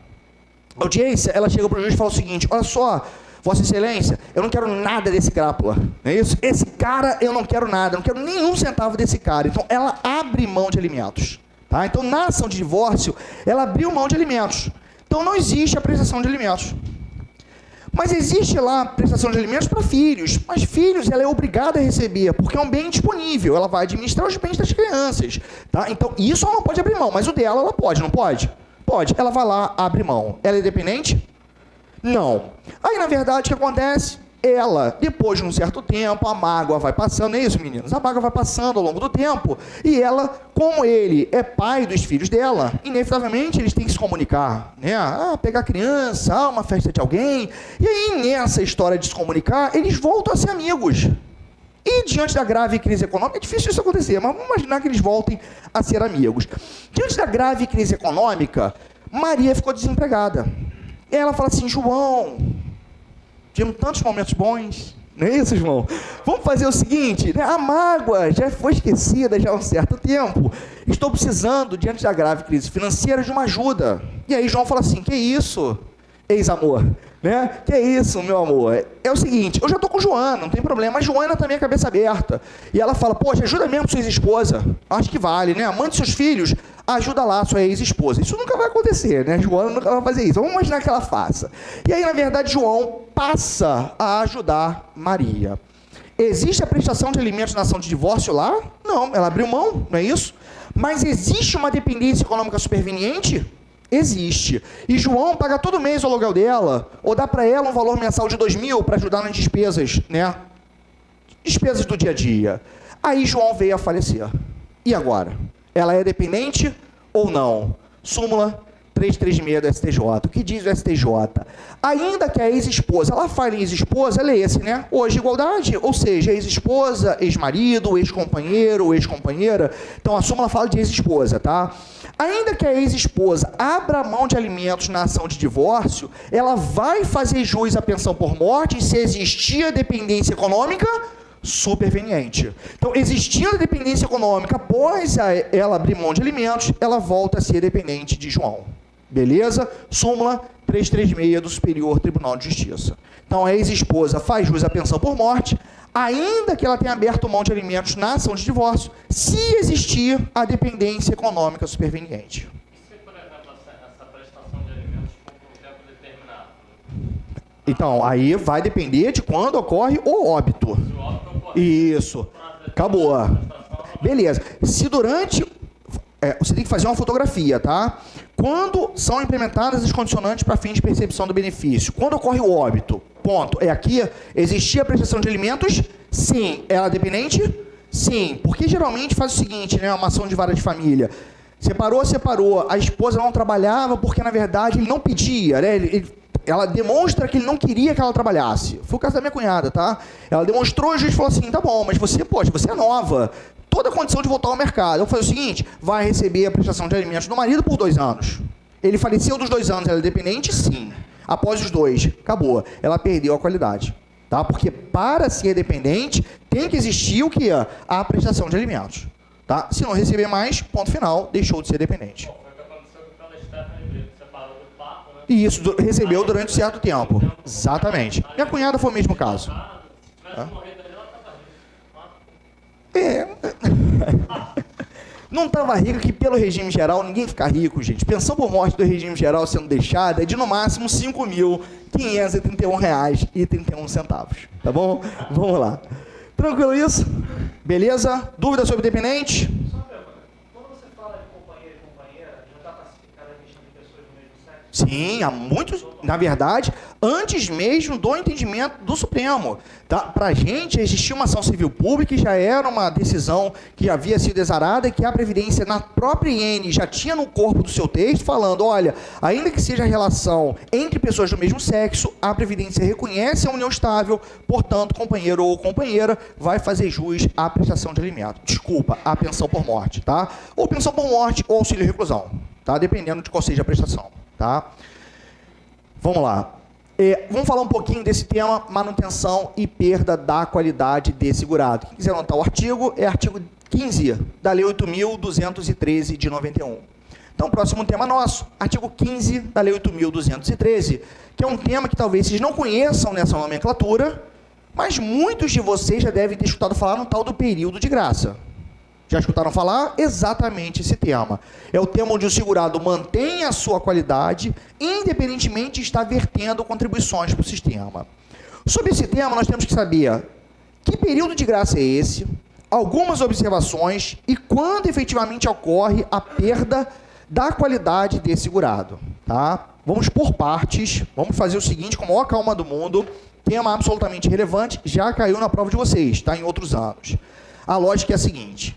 audiência, ela chega para o juiz e fala o seguinte, olha só, Vossa Excelência, eu não quero nada desse crápula, não é isso? Esse cara eu não quero nada, eu não quero nenhum centavo desse cara. Então, ela abre mão de alimentos, tá? Então, na ação de divórcio, ela abriu mão de alimentos. Então, não existe a prestação de alimentos. Mas existe lá a prestação de alimentos para filhos. Mas filhos ela é obrigada a receber, porque é um bem disponível. Ela vai administrar os bens das crianças. Tá? Então, isso ela não pode abrir mão, mas o dela ela pode, não pode? Pode. Ela vai lá, abre mão. Ela é dependente? Não. Aí, na verdade, o que acontece? Ela, depois de um certo tempo, a mágoa vai passando, não é isso, meninos? A mágoa vai passando ao longo do tempo, e ela, como ele é pai dos filhos dela, inevitavelmente eles têm que se comunicar, né? Pegar a criança, uma festa de alguém, e aí nessa história de se comunicar, eles voltam a ser amigos. E diante da grave crise econômica, é difícil isso acontecer, mas vamos imaginar que eles voltem a ser amigos. Diante da grave crise econômica, Maria ficou desempregada. E ela fala assim, João, tivemos tantos momentos bons, não é isso, João? Vamos fazer o seguinte, né? A mágoa já foi esquecida já há um certo tempo. Estou precisando, diante da grave crise financeira, de uma ajuda. E aí João fala assim, que isso, ex-amor? Né? Que isso, meu amor? É o seguinte, eu já estou com Joana, não tem problema, mas Joana também é cabeça aberta. E ela fala, poxa, ajuda mesmo sua ex-esposa. Acho que vale, né? Mande seus filhos, ajuda lá a sua ex-esposa. Isso nunca vai acontecer, né? Joana nunca vai fazer isso. Vamos imaginar que ela faça. E aí, na verdade, João passa a ajudar Maria. Existe a prestação de alimentos na ação de divórcio lá? Não, ela abriu mão, não é isso? Mas existe uma dependência econômica superveniente? Existe. E João paga todo mês o aluguel dela, ou dá para ela um valor mensal de 2.000 para ajudar nas despesas, né? Despesas do dia a dia. Aí João veio a falecer. E agora? Ela é dependente ou não? Súmula 336 do STJ. O que diz o STJ? Ainda que a ex-esposa, ela fala em ex-esposa, ela é esse, né? Hoje, igualdade, ou seja, ex-esposa, ex-marido, ex-companheiro, ex-companheira. Então, a súmula fala de ex-esposa, tá? Ainda que a ex-esposa abra mão de alimentos na ação de divórcio, ela vai fazer jus à pensão por morte se existir a dependência econômica superveniente. Então, existindo a dependência econômica, após ela abrir mão de alimentos, ela volta a ser dependente de João. Beleza? Súmula 336 do Superior Tribunal de Justiça. Então, a ex-esposa faz jus à pensão por morte, ainda que ela tenha aberto mão de alimentos na ação de divórcio, se existir a dependência econômica superveniente. E se, por exemplo, essa prestação de alimentos for por um tempo determinado? Então, aí vai depender de quando ocorre o óbito. Se o óbito ocorrer. Isso. Acabou. Beleza. Se durante... você tem que fazer uma fotografia, tá? Quando são implementadas as condicionantes para fim de percepção do benefício? Quando ocorre o óbito? Ponto. É aqui, existia a prestação de alimentos? Sim. Ela é dependente? Sim. Porque geralmente faz o seguinte, né? Uma ação de vara de família. Separou. A esposa não trabalhava porque, na verdade, ele não pedia, né? Ela demonstra que ele não queria que ela trabalhasse. Foi o caso da minha cunhada, tá? Ela demonstrou e o juiz falou assim, tá bom, mas você, poxa, você é nova. Toda a condição de voltar ao mercado. Eu falei o seguinte, vai receber a prestação de alimentos do marido por 2 anos. Ele faleceu dos 2 anos, ela é dependente? Sim. Após os 2, acabou. Ela perdeu a qualidade. Tá? Porque para ser dependente, tem que existir o quê? A prestação de alimentos. Tá? Se não receber mais, ponto final, deixou de ser dependente. Bom, foi o que aconteceu com aquela Stephanie Brito, separou do papo, né? E isso recebeu durante um certo tempo. Exatamente. Minha cunhada foi o mesmo caso. Se tivesse morrido ali, ela estava rica. Não estava rico que pelo regime geral, ninguém fica rico, gente. Pensão por morte do regime geral sendo deixada é de no máximo R$ 5.531,31. Tá bom? Vamos lá. Tranquilo isso? Beleza? Dúvida sobre dependente? Só uma pergunta. Quando você fala de companheiro e companheira, já está classificada a questão de pessoas do mesmo sexo? Sim, há muitos, na verdade, antes mesmo do entendimento do Supremo. Tá? Para a gente, existia uma ação civil pública e já era uma decisão que havia sido exarada, que a Previdência, na própria IN, já tinha no corpo do seu texto, falando, olha, ainda que seja relação entre pessoas do mesmo sexo, a Previdência reconhece a união estável, portanto, companheiro ou companheira vai fazer jus à prestação de alimento. Desculpa, à pensão por morte, tá? Ou pensão por morte ou auxílio reclusão, tá? Dependendo de qual seja a prestação, tá? Vamos lá. Vamos falar um pouquinho desse tema, manutenção e perda da qualidade de segurado. Quem quiser anotar o artigo, é artigo 15 da Lei 8.213 de 91. Então, próximo tema nosso, artigo 15 da Lei 8.213, que é um tema que talvez vocês não conheçam nessa nomenclatura, mas muitos de vocês já devem ter escutado falar no tal do período de graça. Já escutaram falar? Exatamente esse tema. É o tema onde o segurado mantém a sua qualidade, independentemente de estar vertendo contribuições para o sistema. Sobre esse tema, nós temos que saber que período de graça é esse, algumas observações e quando efetivamente ocorre a perda da qualidade desse segurado. Tá? Vamos por partes, vamos fazer o seguinte, com a maior calma do mundo, tema absolutamente relevante, já caiu na prova de vocês, tá? Em outros anos. A lógica é a seguinte: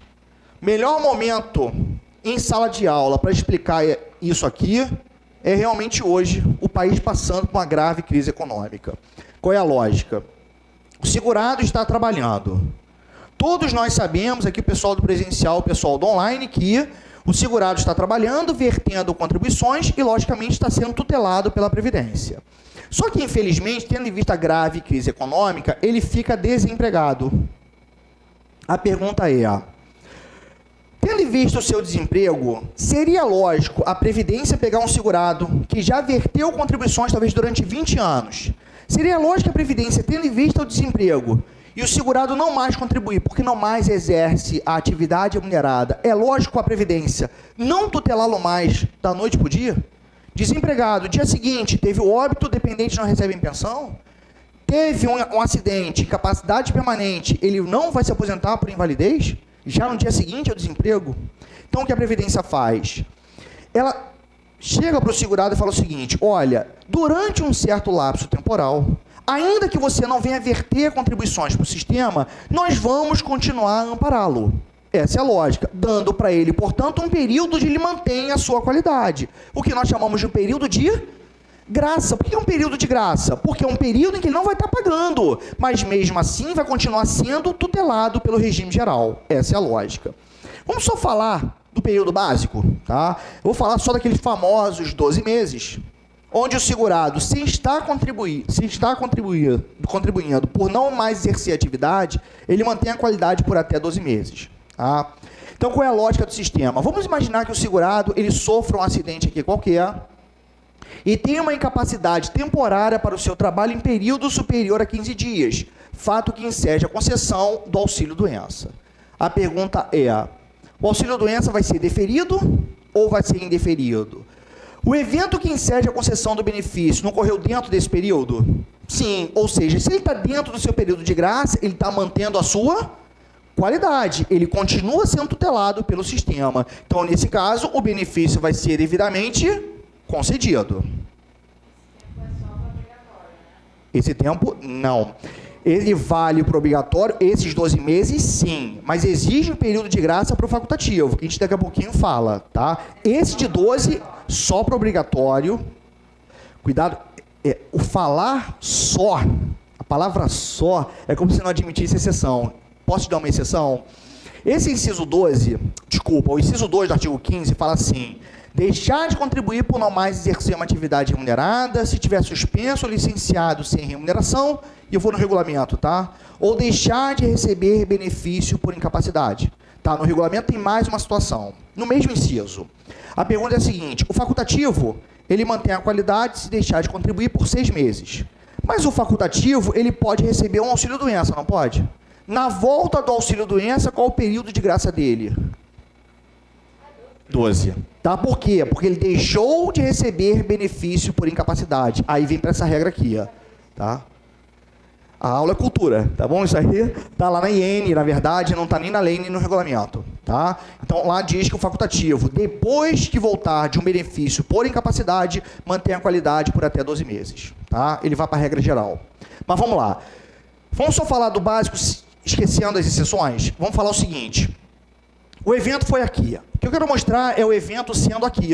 melhor momento em sala de aula para explicar isso aqui é realmente hoje, o país passando por uma grave crise econômica. Qual é a lógica? O segurado está trabalhando. Todos nós sabemos, aqui o pessoal do presencial, o pessoal do online, que o segurado está trabalhando, vertendo contribuições e, logicamente, está sendo tutelado pela Previdência. Só que, infelizmente, tendo em vista a grave crise econômica, ele fica desempregado. A pergunta é, tendo em vista o seu desemprego, seria lógico a Previdência pegar um segurado que já verteu contribuições talvez durante 20 anos? Seria lógico a Previdência, tendo em vista o desemprego, e o segurado não mais contribuir, porque não mais exerce a atividade remunerada, é lógico a Previdência não tutelá-lo mais da noite para o dia? Desempregado, dia seguinte, teve o óbito, dependente não recebe pensão? Teve um acidente, incapacidade permanente, ele não vai se aposentar por invalidez? Já no dia seguinte ao desemprego? Então, o que a Previdência faz? Ela chega para o segurado e fala o seguinte, olha, durante um certo lapso temporal, ainda que você não venha verter contribuições para o sistema, nós vamos continuar a ampará-lo. Essa é a lógica, dando para ele, portanto, um período de ele manter a sua qualidade. O que nós chamamos de um período de graça. Por que é um período de graça? Porque é um período em que ele não vai estar pagando, mas mesmo assim vai continuar sendo tutelado pelo regime geral. Essa é a lógica. Vamos só falar do período básico, tá? Eu vou falar só daqueles famosos 12 meses, onde o segurado, se está contribuindo por não mais exercer atividade, ele mantém a qualidade por até 12 meses. Tá? Então, qual é a lógica do sistema? Vamos imaginar que o segurado ele sofra um acidente aqui qualquer e tenha uma incapacidade temporária para o seu trabalho em período superior a 15 dias, fato que enseja a concessão do auxílio-doença. A pergunta é, o auxílio-doença vai ser deferido ou vai ser indeferido? O evento que enseja a concessão do benefício não ocorreu dentro desse período? Sim, ou seja, se ele está dentro do seu período de graça, ele está mantendo a sua qualidade, ele continua sendo tutelado pelo sistema. Então, nesse caso, o benefício vai ser devidamente concedido. Esse tempo, não. Ele vale para o obrigatório, esses 12 meses, sim. Mas exige um período de graça para o facultativo, que a gente daqui a pouquinho fala, tá? Esse de 12, só para o obrigatório. Cuidado, o falar só, a palavra só, é como se não admitisse exceção. Posso te dar uma exceção? Esse inciso 12, desculpa, o inciso 2 do artigo 15 fala assim: deixar de contribuir por não mais exercer uma atividade remunerada, se tiver suspenso ou licenciado sem remuneração, e eu vou no regulamento, tá? Ou deixar de receber benefício por incapacidade. Tá? No regulamento tem mais uma situação. No mesmo inciso, a pergunta é a seguinte: o facultativo, ele mantém a qualidade se deixar de contribuir por 6 meses. Mas o facultativo, ele pode receber um auxílio-doença, não pode? Na volta do auxílio-doença, qual o período de graça dele? 12. Tá? Por quê? Porque ele deixou de receber benefício por incapacidade. Aí vem para essa regra aqui, ó. Tá? A aula é cultura, tá bom? Isso aí tá lá na IN, na verdade, não tá nem na lei nem no regulamento, tá? Então, lá diz que o facultativo, depois que voltar de um benefício por incapacidade, mantém a qualidade por até 12 meses, tá? Ele vai para a regra geral. Mas vamos lá. Vamos só falar do básico, esquecendo as exceções? Vamos falar o seguinte. O evento foi aqui. O que eu quero mostrar é o evento sendo aqui.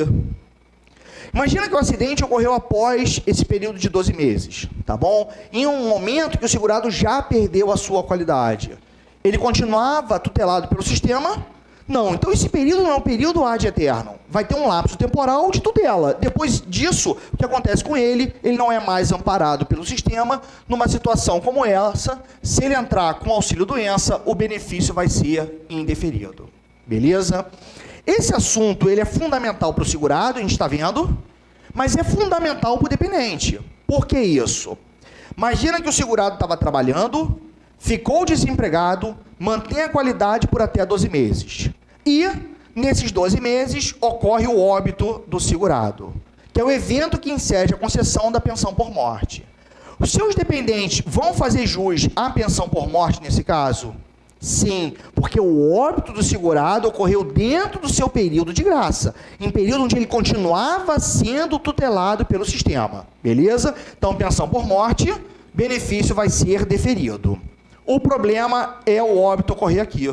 Imagina que o acidente ocorreu após esse período de 12 meses, tá bom? Em um momento que o segurado já perdeu a sua qualidade. Ele continuava tutelado pelo sistema? Não. Então, esse período não é um período ad eterno. Vai ter um lapso temporal de tutela. Depois disso, o que acontece com ele? Ele não é mais amparado pelo sistema. Numa situação como essa, se ele entrar com auxílio-doença, o benefício vai ser indeferido. Beleza? Esse assunto ele é fundamental para o segurado, a gente está vendo, mas é fundamental para o dependente. Por que isso? Imagina que o segurado estava trabalhando, ficou desempregado, mantém a qualidade por até 12 meses. E, nesses 12 meses, ocorre o óbito do segurado, que é o evento que enseja a concessão da pensão por morte. Os seus dependentes vão fazer jus à pensão por morte nesse caso? Sim, porque o óbito do segurado ocorreu dentro do seu período de graça, em período onde ele continuava sendo tutelado pelo sistema. Beleza? Então, pensão por morte, benefício vai ser deferido. O problema é o óbito ocorrer aqui.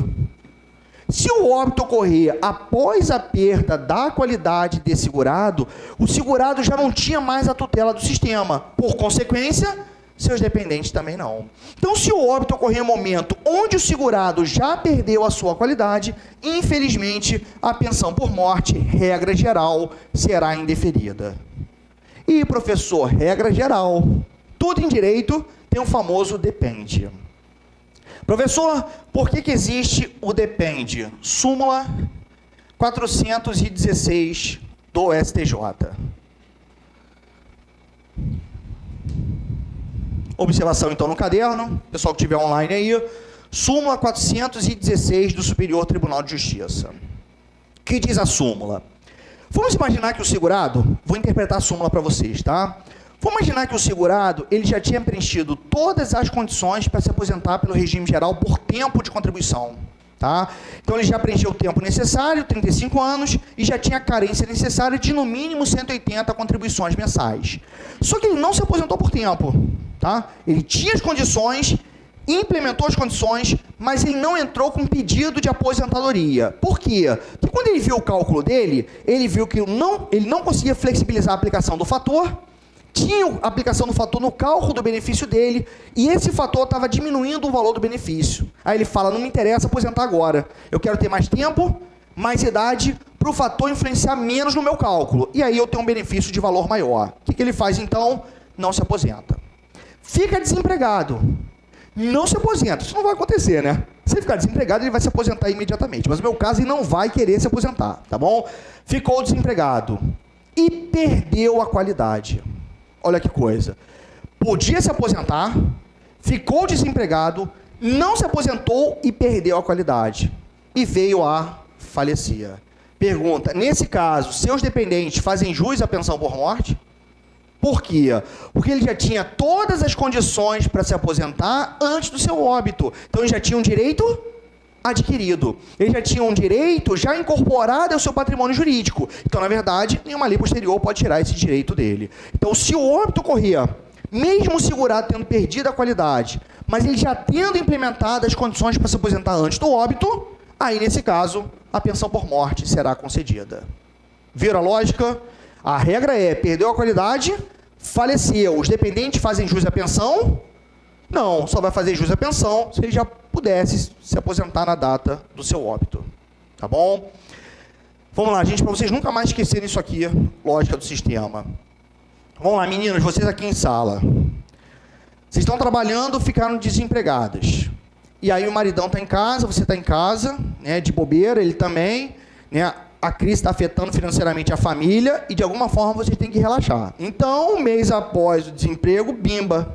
Se o óbito ocorrer após a perda da qualidade de segurado, o segurado já não tinha mais a tutela do sistema. Por consequência, seus dependentes também não. Então, se o óbito ocorrer em um momento onde o segurado já perdeu a sua qualidade, infelizmente, a pensão por morte, regra geral, será indeferida. E, professor, regra geral, tudo em direito tem o famoso depende. Professor, por que existe o depende? Súmula 416 do STJ. Observação, então, no caderno, pessoal que estiver online aí, súmula 416 do Superior Tribunal de Justiça. O que diz a súmula? Vamos imaginar que o segurado, vou interpretar a súmula para vocês, tá? Vamos imaginar que o segurado, ele já tinha preenchido todas as condições para se aposentar pelo regime geral por tempo de contribuição, tá? Então, ele já preencheu o tempo necessário, 35 anos, e já tinha a carência necessária de, no mínimo, 180 contribuições mensais. Só que ele não se aposentou por tempo. Tá? Ele tinha as condições, implementou as condições, mas ele não entrou com pedido de aposentadoria. Por quê? Porque quando ele viu o cálculo dele, ele viu que ele não conseguia flexibilizar a aplicação do fator, tinha a aplicação do fator no cálculo do benefício dele, e esse fator estava diminuindo o valor do benefício. Aí ele fala, não me interessa aposentar agora, eu quero ter mais tempo, mais idade, para o fator influenciar menos no meu cálculo. E aí eu tenho um benefício de valor maior. O que ele faz então? Não se aposenta. Fica desempregado. Não se aposenta. Isso não vai acontecer, né? Se ele ficar desempregado, ele vai se aposentar imediatamente. Mas no meu caso, ele não vai querer se aposentar, tá bom? Ficou desempregado. E perdeu a qualidade. Olha que coisa. Podia se aposentar, ficou desempregado, não se aposentou e perdeu a qualidade. E veio a falecer. Pergunta, nesse caso, seus dependentes fazem jus à pensão por morte? Por quê? Porque ele já tinha todas as condições para se aposentar antes do seu óbito. Então, ele já tinha um direito adquirido. Ele já tinha um direito já incorporado ao seu patrimônio jurídico. Então, na verdade, nenhuma lei posterior pode tirar esse direito dele. Então, se o óbito ocorria, mesmo o segurado tendo perdido a qualidade, mas ele já tendo implementado as condições para se aposentar antes do óbito, aí, nesse caso, a pensão por morte será concedida. Viram a lógica? A regra é, perdeu a qualidade, faleceu. Os dependentes fazem jus à pensão? Não, só vai fazer jus à pensão se ele já pudesse se aposentar na data do seu óbito. Tá bom? Vamos lá, gente, para vocês nunca mais esquecerem isso aqui, lógica do sistema. Vamos lá, meninos, vocês aqui em sala. Vocês estão trabalhando, ficaram desempregadas. E aí o maridão está em casa, você está em casa, né, de bobeira, ele também, né? A crise está afetando financeiramente a família e, de alguma forma, vocês têm que relaxar. Então, um mês após o desemprego, bimba.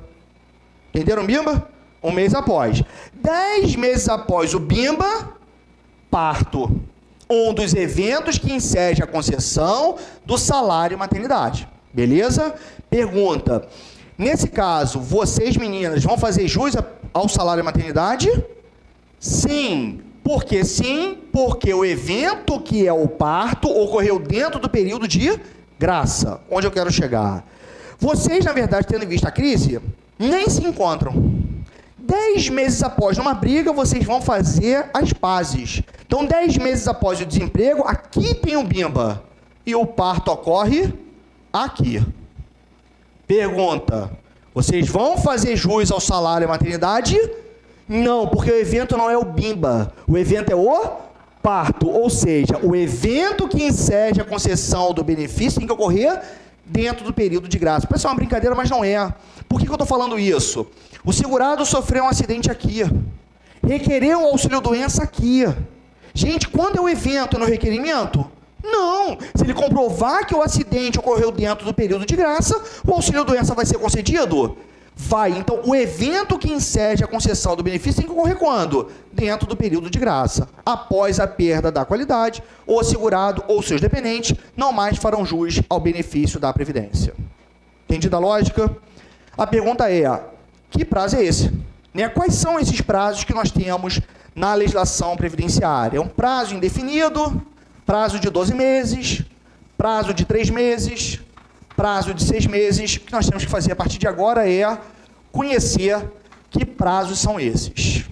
Entenderam bimba? Um mês após. 10 meses após o bimba, parto. Um dos eventos que enseja a concessão do salário e maternidade. Beleza? Pergunta. Nesse caso, vocês, meninas, vão fazer jus ao salário e maternidade? Sim. Por que sim? Porque o evento que é o parto ocorreu dentro do período de graça. Onde eu quero chegar? Vocês, na verdade, tendo visto a crise, nem se encontram. 10 meses após uma briga, vocês vão fazer as pazes. Então, 10 meses após o desemprego, aqui tem o bimba. E o parto ocorre aqui. Pergunta. Vocês vão fazer jus ao salário e maternidade? Não, porque o evento não é o bimba, o evento é o parto, ou seja, o evento que enseja a concessão do benefício tem que ocorrer dentro do período de graça. Parece uma brincadeira, mas não é. Por que eu estou falando isso? O segurado sofreu um acidente aqui, requereu o auxílio-doença aqui. Gente, quando é o evento no requerimento? Não. Se ele comprovar que o acidente ocorreu dentro do período de graça, o auxílio-doença vai ser concedido? Vai. Então, o evento que enseja a concessão do benefício tem que ocorrer quando? Dentro do período de graça. Após a perda da qualidade, o segurado ou seus dependentes não mais farão jus ao benefício da Previdência. Entendida a lógica? A pergunta é, que prazo é esse? Né? Quais são esses prazos que nós temos na legislação previdenciária? É um prazo indefinido, prazo de 12 meses, prazo de 3 meses... prazo de 6 meses. O que nós temos que fazer a partir de agora é conhecer que prazos são esses.